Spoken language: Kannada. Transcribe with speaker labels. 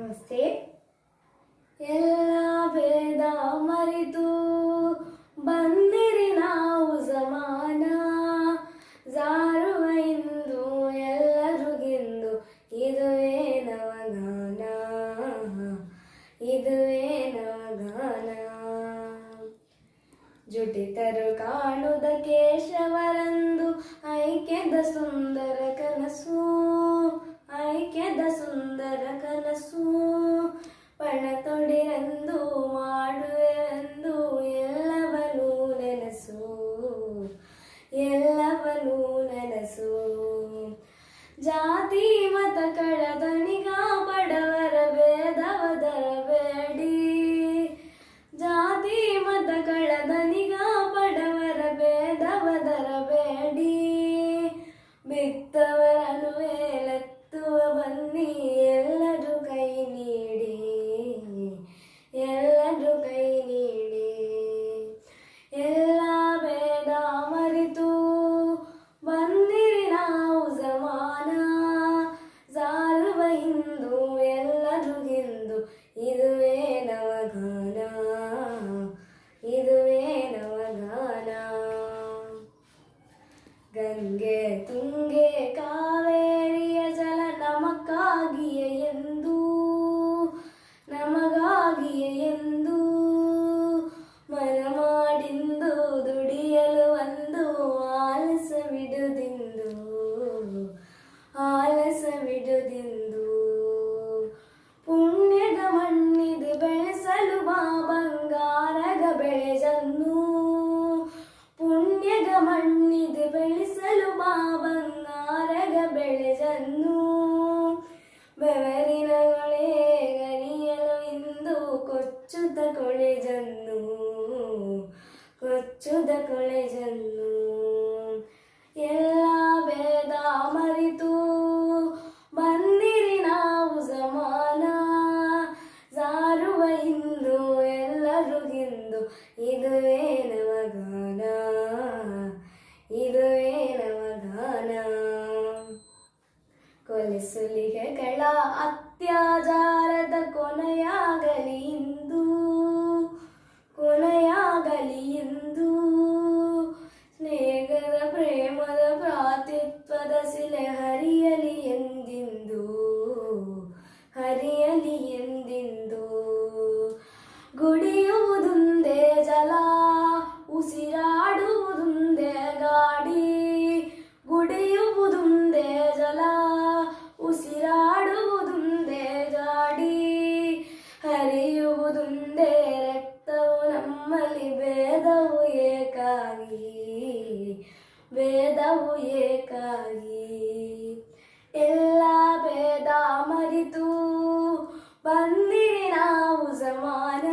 Speaker 1: ನಮಸ್ತೆ. ಎಲ್ಲ ಭೇದ ಮರೆತು ಬಂದಿರಿ ನಾವು ಸಮಾನ, ಜಾರುವ ಇಂದು ಎಲ್ಲರಿಗಿಂದು ಇದುವೇ ನವಗಾನ, ಇದುವೇ ನವಗಾನ. ಜುಟಿತರು ಕಾಣುದ ಕೇಶವರಂದು ಐಕ್ಯದ ಸುಂದರ ಕನಸು, ಐಕ್ಯದ ಸುಂದರ ಕನಸು. ಪಣ ತೊಡಿರೆಂದು ಮಾಡುವೆಂದು ಎಲ್ಲವನ್ನೂ ನೆನಸು, ಎಲ್ಲವನ್ನೂ ನೆನಸು. ಜಾತಿ ಮತಗಳ ದಣಿಗ ಬಡವರ ಭೇದವದರಬೇಡಿ, ಜಾತಿ ಮತಗಳ ದನಿಗ ಬಡವರ ಭೇದವದರಬೇಡಿ. ಬಿತ್ತವರನ್ನು ಮೇಲೆತ್ತುವ ಬನ್ನಿ ಎಲ್ಲರೂ ಕೈ ನೀಡಿ, ಎಲ್ಲರೂ ಕೈ ನೀಡಿ. ಎಲ್ಲ ಭೇದ ಮರೆತು ಬಂದಿರಿ ನಾವು ಸಮಾನ, ಜಾರುವ ಇಂದು ಎಲ್ಲರಿಗಿಂದು ಇದುವೇ ನವಗಾನ, ಇದುವೇ ನವಗಾನ. ಗಂಗೆ ತುಂಗೆ ಕಾವೇರಿಯ ಜಲ ನಮಗಾಗಿಯೇ ಎಂದು, ನಮಗಾಗಿಯೇ ಎಂದು ಮನ ಮಾಡಿಂದು ದುಡಿಯಲು ಒಂದು ಆಲಸವಿಡುದಿಂದು, ಆಲಸವಿಡುದಿಂದು. ಪುಣ್ಯದ ಮಣ್ಣಿದು ಬೆಳೆಸಲು ಬಾ ಬಂಗಾರಗ ಬೆಳೆಜನ್ನು, ಪುಣ್ಯದ ಮಣ್ಣಿದು ಬೆಳೆಸಲು ಬಾ ಬಂಗಾರಗ ಬೆಳೆಜನ್ನು. ಬೆವರಿನ ಹೊಳೆ ಗರಿಯಲು ಇಂದು ಕೊಚ್ಚುದ ಕೊಳೆಜನ್ನು, ಕೊಚ್ಚುದ ಕೊಳೆಜನ್ನು. ಎಲ್ಲ ಭೇದ ಮರೆತು ಬಂದಿರಿ ನಾವು ಸಮಾನ, ಜಾರುವ ಇಂದು ಎಲ್ಲರಿಗಿಂದು ಇದುವೇ ನವಗಾನ, ಇದುವೇ ನವಗಾನ. ಕೊಲೆ ಸುಲಿಗೆಗಳ ಅತ್ಯಾಚಾರದ ಕೊನೆಯಾಗಲಿ ಇಂದು, ಕೊನೆಯಾಗಲಿ ಇಂದು. ಸ್ನೇಹದ ಪ್ರೇಮದ ಭ್ರಾತೃತ್ವದ ಶಿಲೆ ಹರಿಯಲಿ ಎಂದಿಂದು, ಹರಿಯಲಿ ಎಂದಿಂದು. ಗುಡಿಯುವುದೊಂದೇ ಜಲ, ಉಸಿರಾಡುವುದೊಂದೇ ಗಾಡಿ. ಗುಡಿಯುವುದೊಂದೇ ಜಲ, ಉಸಿರಾಡುವುದೊಂದೇ ಗಾಡಿ. ಹರಿಯುವುದೊಂದೇ ರಕ್ತವು ನಮ್ಮಲ್ಲಿ ಭೇದವು ಏಕಾಗಿ, ಭೇದವು ಏಕಾಗಿ. ಎಲ್ಲ ಭೇದ ಮರೆತು ಬಂದಿರಿ ನಾವು ಸಮಾನ,